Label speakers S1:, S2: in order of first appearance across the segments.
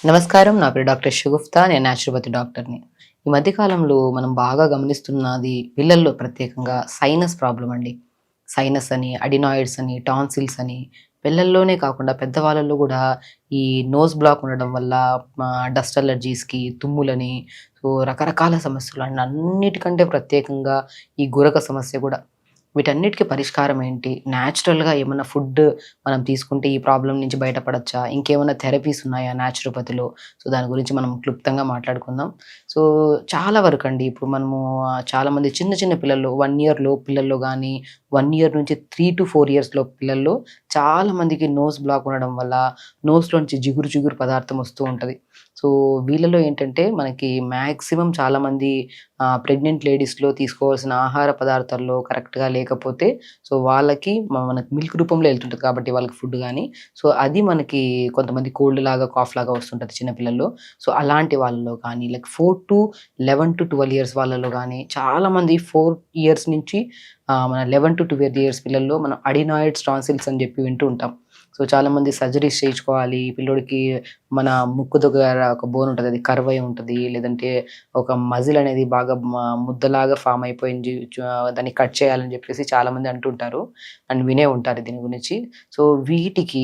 S1: నమస్కారం. నా పేరు డాక్టర్ షగుఫ్తా. నేను న్యాచురోపతి డాక్టర్‌ని. ఈ మధ్య కాలంలో మనం బాగా గమనిస్తున్నది పిల్లల్లో ప్రత్యేకంగా సైనస్ ప్రాబ్లమ్ అండి. సైనస్ అని, అడినాయిడ్స్ అని, టాన్సిల్స్ అని పిల్లల్లోనే కాకుండా పెద్దవాళ్ళలో గూడా ఈ నోస్ బ్లాక్ ఉండడం వల్ల డస్ట్ అలర్జీస్‌కి, తుమ్ములని, సో రకరకాల సమస్యలు అండ్ అన్నిటికంటే ప్రత్యేకంగా ఈ గురక సమస్య గూడా. వీటన్నిటికి పరిష్కారం ఏంటి? న్యాచురల్‌గా ఏమన్నా ఫుడ్ మనం తీసుకుంటే ఈ ప్రాబ్లమ్ నుంచి బయటపడొచ్చా? ఇంకేమన్నా థెరపీస్ ఉన్నాయా న్యాచురోపతిలో? సో, దాని గురించి మనం క్లుప్తంగా మాట్లాడుకుందాం. సో, చాలా వరకండి ఇప్పుడు మనము చాలామంది చిన్న చిన్న పిల్లల్లో 1 ఇయర్ లోపు పిల్లల్లో గానీ, 1 ఇయర్ నుంచి 3-4 ఇయర్స్ లోపు పిల్లల్లో చాలా మందికి నోస్ బ్లాక్ ఉండడం వల్ల నోస్‌లోంచి జిగురు జిగురు పదార్థం వస్తూ ఉంటది. సో, వీళ్ళలో ఏంటంటే మనకి మాక్సిమం చాలామంది ప్రెగ్నెంట్ లేడీస్‌లో తీసుకోవాల్సిన ఆహార పదార్థాల్లో కరెక్ట్‌గా లేకపోతే, సో, వాళ్ళకి మనకి మిల్క్ రూపంలో ఎళ్తుంటది కాబట్టి వాళ్ళకి ఫుడ్ గాని, సో, అది మనకి కొంతమంది కోల్డ్ లాగా, కాఫ్ లాగా వస్తుంటది చిన్న పిల్లల్లో. సో, అలాంటి వాళ్ళలో కానీ, లైక్ 11-12 ఇయర్స్ వాళ్ళలో గానీ, చాలామంది 4 ఇయర్స్ నుంచి మన 11-12 ఇయర్స్ పిల్లల్లో మనం అడినాయిడ్స్, టాన్సిల్స్ అని చెప్పి వింటూ ఉంటాం. సో, చాలామంది సర్జరీస్ చేయించుకోవాలి. పిల్లోడికి మన ముక్కు దగ్గర ఒక బోన్ ఉంటది. అది కర్వ్ అయి ఉంటది. లేదంటే ఒక మజిల్ అనేది బాగా ముద్దలాగా ఫార్మ్ అయిపోయింది. దాన్ని కట్ చేయాలని చెప్పేసి చాలామంది అంటుంటారు. అండ్ వినే ఉంటారు దీని గురించి. సో, వీటికి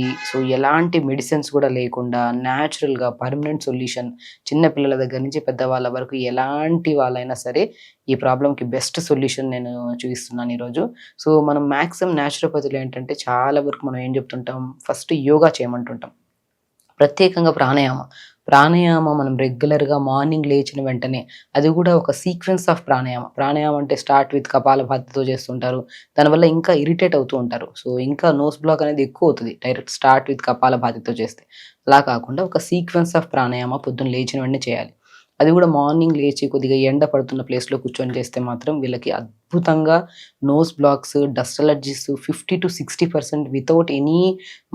S1: ఎలాంటి మెడిసిన్స్ కూడా లేకుండా న్యాచురల్‌గా పర్మనెంట్ సొల్యూషన్ చిన్న పిల్లల దగ్గర నుంచి పెద్దవాళ్ళ వరకు ఎలాంటి వాళ్ళైనా సరే ఈ ప్రాబ్లమ్‌కి బెస్ట్ సొల్యూషన్ నేను చూపిస్తున్నాను ఈరోజు. సో, మనం మాక్సిమం న్యాచురోపతిలో ఏంటంటే చాలా వరకు మనం ఏం చెప్తుంటాం, ఫస్ట్ యోగా చేయమంటుంటాం. ప్రత్యేకంగా ప్రాణాయామం. ప్రాణాయామం మనం రెగ్యులర్‌గా మార్నింగ్ లేచిన వెంటనే అది గూడా ఒక సీక్వెన్స్ ఆఫ్ ప్రాణాయామం. ప్రాణాయామం అంటే స్టార్ట్ విత్ కపాలభాతితో చేస్తుంటారు. దానివల్ల ఇంకా ఇరిటేట్ అవుతూ ఉంటారు. సో, ఇంకా నోస్ బ్లాక్ అనేది ఎక్కువవుతది. డైరెక్ట్ స్టార్ట్ విత్ కపాలభాతితో చేస్తే. అలా కాకుండా ఒక సీక్వెన్స్ ఆఫ్ ప్రాణాయామ పొద్దున్న లేచిన వెంటనే చేయాలి. అది గూడా మార్నింగ్ లేచి కొద్దిగా ఎండ పడుతున్న ప్లేస్‌లో కూర్చొని చేస్తే మాత్రం వీళ్ళకి అద్భుతంగా nose blocks, dust allergies 50-60% without any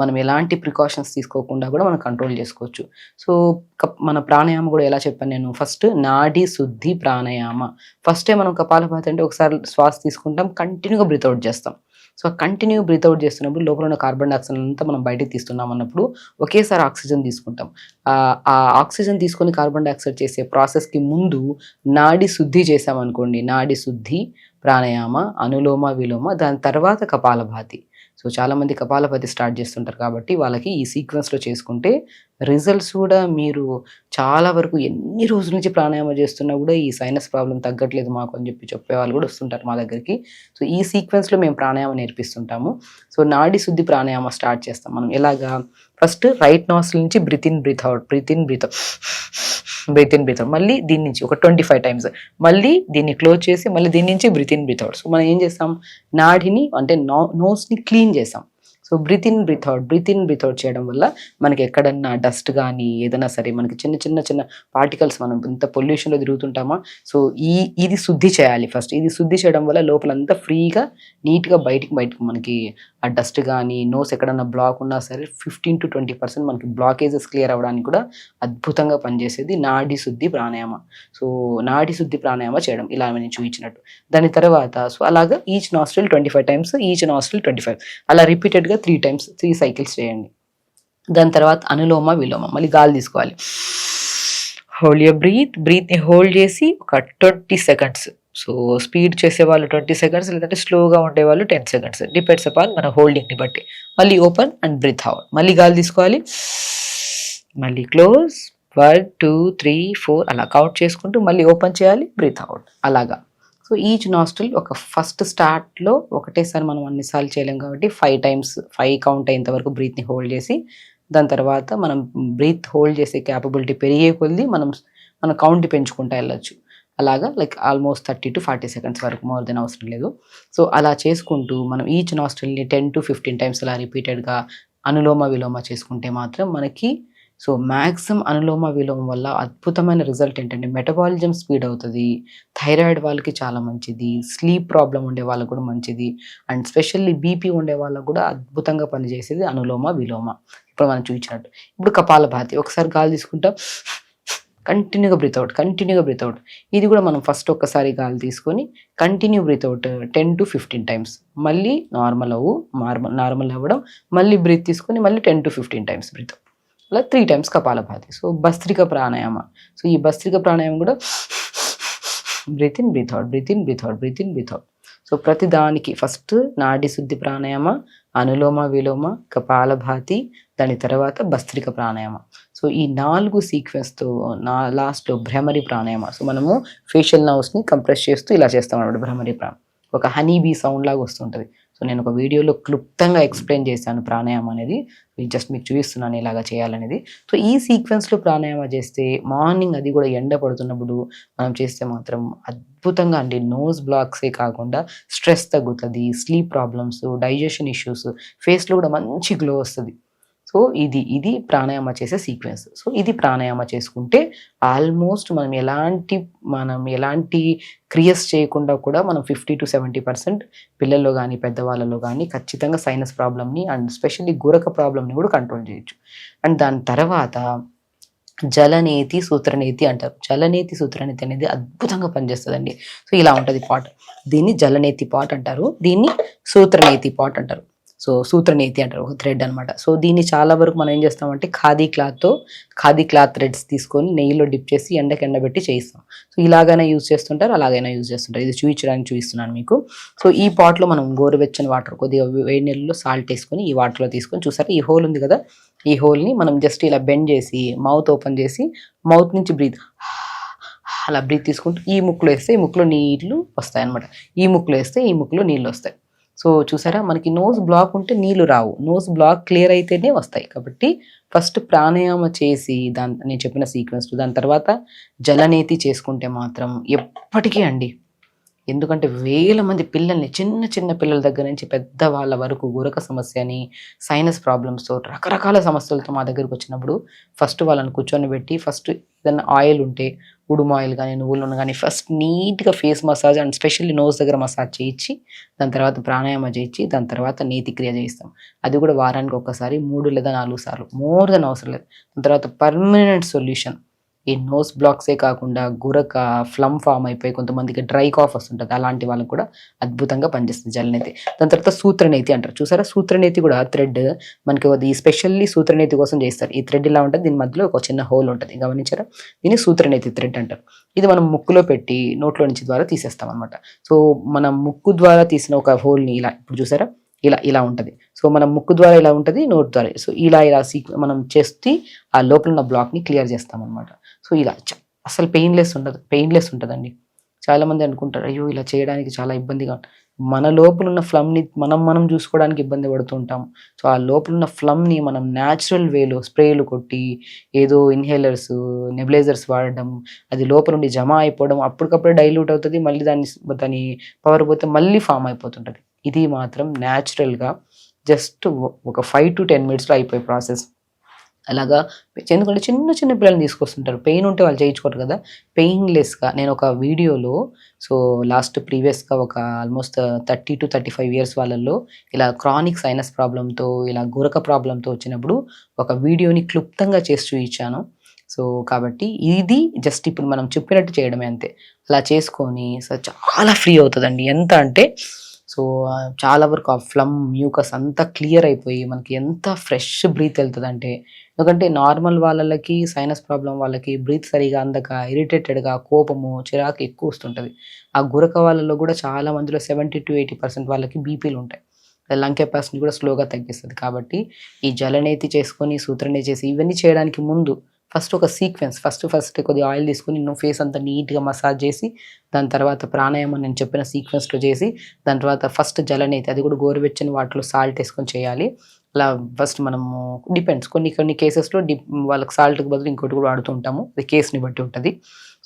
S1: మనం ఎలాంటి ప్రికాషన్స్ తీసుకోకుండా గూడా మనం కంట్రోల్ జేసుకోవచ్చు. సో, మన ప్రాణాయామం గూడా ఎలా చెప్పాను నేను, ఫస్ట్ నాడీ శుద్ధి ప్రాణాయామ. ఫస్టే మనం కపాలభాతి అంటే ఒకసారి శ్వాస తీసుకుంటాం, కంటిన్యూగా బ్రీత్ ఔట్ చేస్తాం. సో, కంటిన్యూ బ్రీత్ ఔట్ చేస్తున్నప్పుడు లోపల ఉన్న కార్బన్ డయాక్సైడ్ అంతా మనం బయటకి తీస్తున్నాం అన్నప్పుడు ఒకేసారి ఆక్సిజన్ తీసుకుంటాం. ఆ ఆక్సిజన్ తీసుకొని కార్బన్ డయాక్సైడ్ చేసే ప్రాసెస్‌కి ముందు నాడి శుద్ధి చేశామనుకోండి. నాడి శుద్ధి, ప్రాణాయామ, అనులోమ, విలోమ, దాని తర్వాత కపాలభాతి. సో, చాలామంది కపాలభాతి స్టార్ట్ చేస్తుంటారు కాబట్టి వాళ్ళకి ఈ సీక్వెన్స్‌లో చేసుకుంటే రిజల్ట్స్ కూడా మీరు చాలా వరకు ఎన్ని రోజుల నుంచి ప్రాణాయామం చేస్తున్నా కూడా ఈ సైనస్ ప్రాబ్లమ్ తగ్గట్లేదు మాకు అని చెప్పి చెప్పేవాళ్ళు కూడా వస్తుంటారు మా దగ్గరికి. సో, ఈ సీక్వెన్స్‌లో మేము ప్రాణాయామం నేర్పిస్తుంటాము. సో, నాడి శుద్ధి ప్రాణాయామం స్టార్ట్ చేస్తాం మనం. ఎలాగా, ఫస్ట్ రైట్ నాస్ట్రిల్ నుంచి breath in, breath out, breath in, breath out, breath in, breath out. మళ్ళీ దీని నుంచి ఒక 25 టైమ్స్. మళ్ళీ దీన్ని క్లోజ్ చేసి మళ్ళీ దీని నుంచి breath in, breath out. So, మనం ఏం చేస్తాం, నాడిని అంటే నోస్‌ని క్లీన్ చేసాం. So, breath in, breath out, breath in, breath out చేయడం వల్ల మనకి ఎక్కడన్నా డస్ట్ గానీ, ఏదైనా సరే మనకి చిన్న పార్టికల్స్, మనం ఇంత పొల్యూషన్‌లో తిరుగుతుంటామా, సో, ఇది శుద్ధి చేయాలి ఫస్ట్. ఇది శుద్ధి చేయడం వల్ల లోపలంతా ఫ్రీగా, నీట్‌గా బయటకి మనకి ఆ డస్ట్ గానీ, నోస్ ఎక్కడన్నా బ్లాక్ ఉన్నా సరే 15-20% మనకి బ్లాకేజెస్ క్లియర్ అవ్వడానికి కూడా అద్భుతంగా పనిచేసేది నాడీ శుద్ధి ప్రాణాయామ. సో, నాడీ శుద్ధి ప్రాణాయామ చేయడం ఇలా నేను చూయించినట్టు. దాని తర్వాత సో, అలాగా each nostril 25 times, each nostril 25 అలా రిపీటెడ్‌గా 3 టైమ్స్ 3 సైకిల్స్ చేయండి. దాని తర్వాత అనులోమ, విలోమ. మళ్ళీ గాలి తీసుకోవాలి. హోల్డ్ యువర్ బ్రీత్‌ని హోల్డ్ చేసి ఒక 20 సెకండ్స్. సో, స్పీడ్ చేసేవాళ్ళు 20 సెకండ్స్, లేదంటే స్లోగా ఉండేవాళ్ళు 10 సెకండ్స్. డిపెండ్స్ అపాన్ మన హోల్డింగ్‌ని బట్టి. మళ్ళీ ఓపెన్ అండ్ బ్రీత్ అవుట్. మళ్ళీ గాలి తీసుకోవాలి. మళ్ళీ క్లోజ్ 1, 2, 3, 4 అలా కౌంట్ చేసుకుంటూ మళ్ళీ ఓపెన్ చేయాలి, బ్రీత్ అవుట్ అలాగా. సో, ఈచ్ నాస్ట్రిల్ ఒక ఫస్ట్ స్టార్ట్‌లో ఒకటేసారి మనం అన్ని సార్లు చేయలేం కాబట్టి 5 టైమ్స్, 5 కౌంట్ అయ్యేంత వరకు బ్రీత్‌ని హోల్డ్ చేసి, దాని తర్వాత మనం బ్రీత్ హోల్డ్ చేసే క్యాపబిలిటీ పెరిగే కొద్దీ మన కౌంట్ పెంచుకుంటా వెళ్ళొచ్చు. అలాగా లైక్ ఆల్మోస్ట్ 30-40 సెకండ్స్ వరకు, మోర్ దెన్ అవసరం లేదు. సో, అలా చేసుకుంటూ మనం ఈచ్ నాస్ట్రిల్‌ని 10-15 టైమ్స్ అలా రిపీటెడ్‌గా అనులోమ, విలోమ చేసుకుంటే మాత్రం మనకి సో, మాక్సిమం అనులోమ, విలోమం వల్ల అద్భుతమైన రిజల్ట్ ఏంటంటే మెటబాలిజం స్పీడ్ అవుతది. థైరాయిడ్ వాళ్ళకి చాలా మంచిది. స్లీప్ ప్రాబ్లమ్ ఉండే వాళ్ళకి కూడా మంచిది. అండ్ స్పెషల్లీ బీపీ ఉండే వాళ్ళకి కూడా అద్భుతంగా పనిచేసేది అనులోమ, విలోమ. ఇప్పుడు మనం చూయించినట్టు. ఇప్పుడు కపాలభాతి. ఒకసారి గాలి తీసుకుంటాం, కంటిన్యూగా బ్రీత్ అవుట్, కంటిన్యూగా బ్రీత్ అవుట్. ఇది కూడా మనం ఫస్ట్ ఒక్కసారి గాలి తీసుకొని కంటిన్యూ బ్రీత్ అవుట్ 10-15 టైమ్స్. మళ్ళీ నార్మల్ అవ్వడం, మళ్ళీ బ్రీత్ తీసుకొని మళ్ళీ 10-15 టైమ్స్ బ్రీత్ అవుట్. అలా 3 times kapalbhati. So bhastrika pranayama. So ఈ భస్త్రిక ప్రాణాయామం కూడా breath in, breath out, breath in, breath out, breath in, breath out. So ప్రతి దానికి ఫస్ట్ నాడి శుద్ధి ప్రాణాయామ, అనులోమ విలోమ, కపాలభాతి, దాని తర్వాత భస్త్రిక ప్రాణాయామ. సో ఈ 4 సీక్వెన్స్తో లాస్ట్లో భ్రమరి ప్రాణాయామ. సో మనము ఫేషియల్ నర్వ్స్ని కంప్రెస్ చేస్తూ ఇలా చేస్తాం అన్నమాట. భ్రమరి ప్రాణం ఒక హనీ బీ సౌండ్ లాగా వస్తుంటుంది. సో నేను ఒక వీడియోలో క్లుప్తంగా ఎక్స్ప్లెయిన్ చేశాను ప్రాణాయామం అనేది. జస్ట్ మీకు చూపిస్తున్నాను ఇలాగా చేయాలనేది. సో ఈ సీక్వెన్స్లో ప్రాణాయామం చేస్తే మార్నింగ్, అది కూడా ఎండ పడుతున్నప్పుడు మనం చేస్తే మాత్రం అద్భుతంగా అండి. నోస్ బ్లాక్సే కాకుండా స్ట్రెస్ తగ్గుతుంది, స్లీప్ ప్రాబ్లమ్స్, డైజెషన్ ఇష్యూస్, ఫేస్లో కూడా మంచి గ్లో వస్తుంది. సో ఇది ప్రాణాయామ చేసే సీక్వెన్స్. సో ఇది ప్రాణాయామ చేసుకుంటే ఆల్మోస్ట్ మనం ఎలాంటి క్రియస్ చేయకుండా కూడా మనం 50-70% పిల్లల్లో కానీ పెద్దవాళ్ళలో కానీ ఖచ్చితంగా సైనస్ ప్రాబ్లమ్ని అండ్ స్పెషల్లీ గురక ప్రాబ్లమ్ని కూడా కంట్రోల్ చేయొచ్చు. అండ్ దాని తర్వాత జలనేతి సూత్రనేతి అంటారు. జలనేతి సూత్రనేతి అనేది అద్భుతంగా పనిచేస్తుందండి. సో ఇలా ఉంటుంది పాట్. దీన్ని జలనేతి పాట్ అంటారు, దీన్ని సూత్రనేతి పాట్ అంటారు. సో సూత్రనేతి అంటారు, ఒక థ్రెడ్ అనమాట. సో దీన్ని చాలా వరకు మనం ఏం చేస్తామంటే ఖాదీ క్లాత్ థ్రెడ్స్ తీసుకొని నెయ్యిలో డిప్ చేసి ఎండబెట్టి చేయిస్తాం. సో ఇలాగైనా యూజ్ చేస్తుంటారు, అలాగైనా యూజ్ చేస్తుంటారు. ఇది చూపిస్తున్నాను మీకు. సో ఈ పాట్లో మనం గోరువెచ్చని వాటర్, కొద్దిగా వేడి నీళ్ళలో సాల్ట్ వేసుకొని ఈ వాటర్లో తీసుకొని, చూసారా ఈ హోల్ ఉంది కదా, ఈ హోల్ని మనం జస్ట్ ఇలా బెండ్ చేసి మౌత్ ఓపెన్ చేసి మౌత్ నుంచి బ్రీత్ అలా బ్రీత్ తీసుకుంటూ ఈ ముక్కులో వేస్తే ఈ ముక్కులో నీళ్ళు వస్తాయి అనమాట. ఈ ముక్కులో వేస్తే ఈ ముక్కులో నీళ్ళు వస్తాయి. సో చూసారా, మనకి నోస్ బ్లాక్ ఉంటే నీళ్ళు రావు, నోస్ బ్లాక్ క్లియర్ అయితేనే వస్తాయి. కాబట్టి ఫస్ట్ ప్రాణాయామ చేసి నేను చెప్పిన సీక్వెన్స్, దాని తర్వాత జలనేతి చేసుకుంటే మాత్రం ఎప్పటికీ అండి. ఎందుకంటే వేల మంది పిల్లల్ని, చిన్న పిల్లల దగ్గర నుంచి పెద్దవాళ్ళ వరకు గురక సమస్య అని, సైనస్ ప్రాబ్లమ్స్తో, రకరకాల సమస్యలతో మా దగ్గరికి వచ్చినప్పుడు ఫస్ట్ వాళ్ళని కూర్చొని పెట్టి, ఫస్ట్ ఏదైనా ఆయిల్ ఉంటే ఉడుము ఆయిల్ కానీ నువ్వుల నూనె కానీ ఫస్ట్ నీట్గా face massage and specially nose దగ్గర మసాజ్ చేయించి, దాని తర్వాత ప్రాణాయామ చేయించి, దాని తర్వాత నేతి క్రియ చేయిస్తాం. అది కూడా వారానికి ఒక్కసారి 3 లేదా 4 సార్లు, మోర్ దెన్ అవసరం లేదు. దాని తర్వాత పర్మనెంట్ సొల్యూషన్. ఈ నోస్ బ్లాక్సే కాకుండా గురక, ఫ్లమ్ ఫామ్ అయిపోయి కొంతమందికి డ్రై కాఫ్ వస్తుంటుంది, అలాంటి వాళ్ళకి కూడా అద్భుతంగా పనిచేస్తుంది జలనేతి. దాని తర్వాత సూత్రనేతి అంటారు. చూసారా, సూత్రనేతి కూడా థ్రెడ్ మనకి అది స్పెషల్లీ సూత్రనేతి కోసం చేస్తారు. ఈ థ్రెడ్ ఇలా ఉంటుంది, దీని మధ్యలో ఒక చిన్న హోల్ ఉంటుంది, గమనించారా? దీన్ని సూత్రనేతి థ్రెడ్ అంటారు. ఇది మనం ముక్కులో పెట్టి నోట్లో నుంచి ద్వారా తీసేస్తాం అనమాట. సో మనం ముక్కు ద్వారా తీసిన ఒక హోల్ని ఇలా, ఇప్పుడు చూసారా ఇలా ఉంటుంది. సో మనం ముక్కు ద్వారా ఇలా ఉంటుంది, నోట్ ద్వారా. సో ఇలా మనం చేస్తే ఆ లోపల ఉన్న బ్లాక్ని క్లియర్ చేస్తాం అనమాట. సో ఇలా అసలు పెయిన్లెస్ ఉంటుందండి. చాలామంది అనుకుంటారు, అయ్యో ఇలా చేయడానికి చాలా ఇబ్బందిగా. మన లోపల ఉన్న ఫ్లమ్ని మనం చూసుకోవడానికి ఇబ్బంది పడుతూ ఉంటాం. సో ఆ లోపల ఉన్న ఫ్లమ్ని మనం న్యాచురల్ వేలో స్ప్రేలు కొట్టి, ఏదో ఇన్హేలర్స్, నెబులైజర్స్ వాడడం, అది లోపల నుండి జమ అయిపోవడం, అప్పటికప్పుడే డైల్యూట్ అవుతుంది, మళ్ళీ దాని పవర్ పోతే మళ్ళీ ఫామ్ అయిపోతుంటుంది. ఇది మాత్రం న్యాచురల్గా జస్ట్ ఒక 5 to 10 minutesలో అయిపోయే ప్రాసెస్. అలాగా, ఎందుకంటే చిన్న పిల్లల్ని తీసుకొస్తుంటారు, పెయిన్ ఉంటే వాళ్ళు చేయించుకోరు కదా, పెయిన్లెస్గా. నేను ఒక వీడియోలో, సో ప్రీవియస్గా ఒక ఆల్మోస్ట్ 30 to 35 years వాళ్ళల్లో ఇలా క్రానిక్ సైనస్ ప్రాబ్లంతో, ఇలా గురక ప్రాబ్లంతో వచ్చినప్పుడు ఒక వీడియోని క్లుప్తంగా చేసి చూపించాను. సో కాబట్టి ఇది జస్ట్ ఇప్పుడు మనం చెప్పినట్టు చేయడమే, అంతే. అలా చేసుకొని సో చాలా ఫ్రీ అవుతుందండి. ఎంత అంటే సో చాలా వరకు ఆ ఫ్లమ్, మ్యూకస్ అంతా క్లియర్ అయిపోయి మనకి ఎంత ఫ్రెష్ బ్రీత్ వెళ్తుందంటే, ఎందుకంటే నార్మల్ వాళ్ళకి, సైనస్ ప్రాబ్లం వాళ్ళకి బ్రీత్ సరిగా అందక ఇరిటేటెడ్గా, కోపము, చిరాకు ఎక్కువ వస్తుంటుంది. ఆ గురక వాళ్ళలో కూడా చాలా మందిలో 70 to 80% వాళ్ళకి బీపీలు ఉంటాయి. లంగ్ కెపాసిటీ కూడా స్లోగా తగ్గిస్తుంది. కాబట్టి ఈ జలనేతి చేసుకొని, సూత్రనేతి చేసి, ఇవన్నీ చేయడానికి ముందు ఫస్ట్ ఒక సీక్వెన్స్, ఫస్ట్ కొద్దిగా ఆయిల్ తీసుకొని ఫేస్ అంతా నీట్గా మసాజ్ చేసి, దాని తర్వాత ప్రాణాయామం నేను చెప్పిన సీక్వెన్స్లో చేసి, దాని తర్వాత ఫస్ట్ జలనేతి, అది కూడా గోరువెచ్చని వాటిలో సాల్ట్ వేసుకొని చేయాలి. అలా ఫస్ట్ మనము డిపెండ్స్, కొన్ని కేసెస్లో వాళ్ళకి సాల్ట్కి బదులు ఇంకోటి కూడా వాడుతూ ఉంటాము, అది కేసుని బట్టి ఉంటుంది.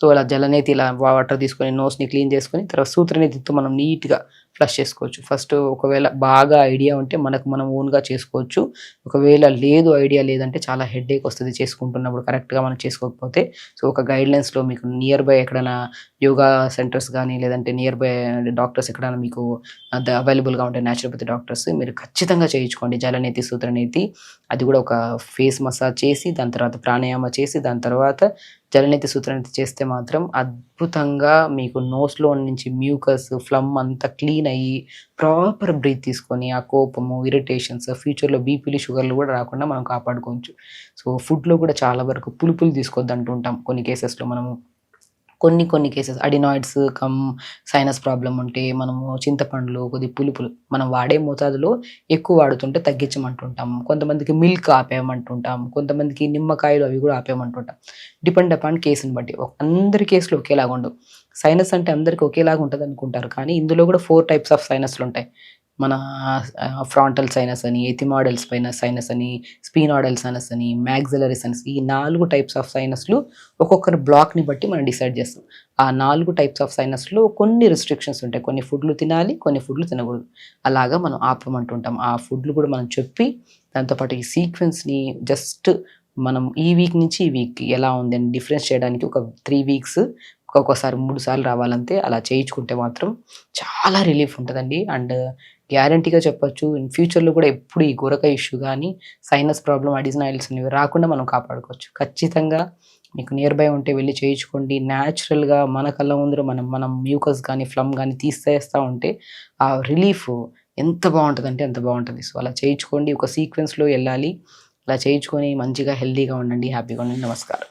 S1: సో అలా జలనేతి ఇలా వాటర్ తీసుకొని నోస్ని క్లీన్ చేసుకొని, తర్వాత సూత్రనేతితో మనం నీట్గా ఫ్లష్ చేసుకోవచ్చు. ఫస్ట్ ఒకవేళ బాగా ఐడియా ఉంటే మనం ఓన్గా చేసుకోవచ్చు. ఒకవేళ ఐడియా లేదంటే చాలా హెడేక్ వస్తుంది చేసుకుంటున్నప్పుడు, కరెక్ట్గా మనం చేసుకోకపోతే. సో ఒక గైడ్లైన్స్లో మీకు నియర్ బై ఎక్కడైనా యోగా సెంటర్స్ కానీ, లేదంటే నియర్ బై డాక్టర్స్ ఎక్కడైనా మీకు అవైలబుల్గా ఉంటే న్యాచురోపతి డాక్టర్స్, మీరు ఖచ్చితంగా చేయించుకోండి జలనేతి, సూత్రనేతి. అది కూడా ఒక ఫేస్ మసాజ్ చేసి, దాని తర్వాత ప్రాణాయామ చేసి, దాని తర్వాత జలనేతి సూత్రనేతి చేస్తే మాత్రం అద్భుతంగా మీకు నోస్‌లో నుంచి మ్యూకస్, ఫ్లమ్ అంతా క్లీన్ అయ్యి ప్రాపర్ బ్రీత్ తీసుకొని ఆ కోపము, ఇరిటేషన్స్ ఫ్యూచర్‌లో బీపీలు, షుగర్‌లు కూడా రాకుండా మనం కాపాడుకోవచ్చు. సో, ఫుడ్‌లో కూడా చాలా వరకు పులుపులు తీసుకోవద్దంటుంటాం కొన్ని కేసెస్‌లో మనము. కొన్ని కేసెస్ అడినాయిడ్స్ సైనస్ ప్రాబ్లమ్ ఉంటే మనము చింతపండులో కొద్దిగా పులుపులు మనం వాడే మోతాదులో ఎక్కువ వాడుతుంటే తగ్గించమంటుంటాం. కొంతమందికి మిల్క్ ఆపేయమంటుంటాం. కొంతమందికి నిమ్మకాయలు అవి కూడా ఆపేయమంటుంటాం. డిపెండ్ అపాన్ కేస్‌ని బట్టి. అందరి కేసులు ఒకేలాగా ఉండవు. సైనస్ అంటే అందరికి ఒకేలాగా ఉంటదనుకుంటారు. కానీ ఇందులో కూడా 4 టైప్స్ ఆఫ్ సైనస్‌లుంటాయి. మన ఫ్రాంటల్ సైనస్ అని, ఎథిమాయిడల్ సైనస్ అని, స్పినాయిడల్ సైనస్ అని, మాక్సిలరీ సైనస్ ఈ 4 టైప్స్ ఆఫ్ సైనస్‌లు ఒక్కొక్కరి బ్లాక్‌ని బట్టి మనం డిసైడ్ చేస్తాం. ఆ 4 టైప్స్ ఆఫ్ సైనస్‌లో కొన్ని రిస్ట్రిక్షన్స్ ఉంటాయి. కొన్ని ఫుడ్‌లు తినాలి, కొన్ని ఫుడ్‌లు తినకూడదు. అలాగా మనం ఆపమంటుంటాం. ఆ ఫుడ్‌లు కూడా మనం చెప్పి దాంతో పాటు ఈ సీక్వెన్స్‌ని జస్ట్ మనం ఈ వీక్ నుంచి ఈ వీక్‌కి ఎలా ఉంది అని డిఫరెన్స్ చేయడానికి ఒక 3 వీక్స్ ఒక్కొక్కసారి 3 సార్లు రావాలంతే. అలా చేయించుకుంటే మాత్రం చాలా రిలీఫ్ ఉంటదండి. అండ్ గ్యారంటీగా చెప్పొచ్చు. ఇన్ ఫ్యూచర్‌లో కూడా ఎప్పుడు ఈ గోరకాయ ఇష్యూ గానీ, సైనస్ ప్రాబ్లమ్, అడినాయిడ్స్ అనేవి రాకుండా మనం కాపాడుకోవచ్చు. ఖచ్చితంగా మీకు నియర్ బై ఉంటే వెళ్లి చేయించుకోండి. న్యాచురల్‌గా మన కళ్ళ ముందర మనం మనం మ్యూకస్ గానీ, ఫ్లమ్ గానీ తీసేస్తా ఉంటే ఆ రిలీఫ్ ఎంత బావుంటదంటే అంత బావుంటది. సో, అలా చేయించుకోండి. ఒక సీక్వెన్స్‌లో ఎళ్ళాలి. అలా చేయించుకొని మంచిగా హెల్తీగా ఉండండి. హ్యాపీగా ఉండండి. నమస్కారం.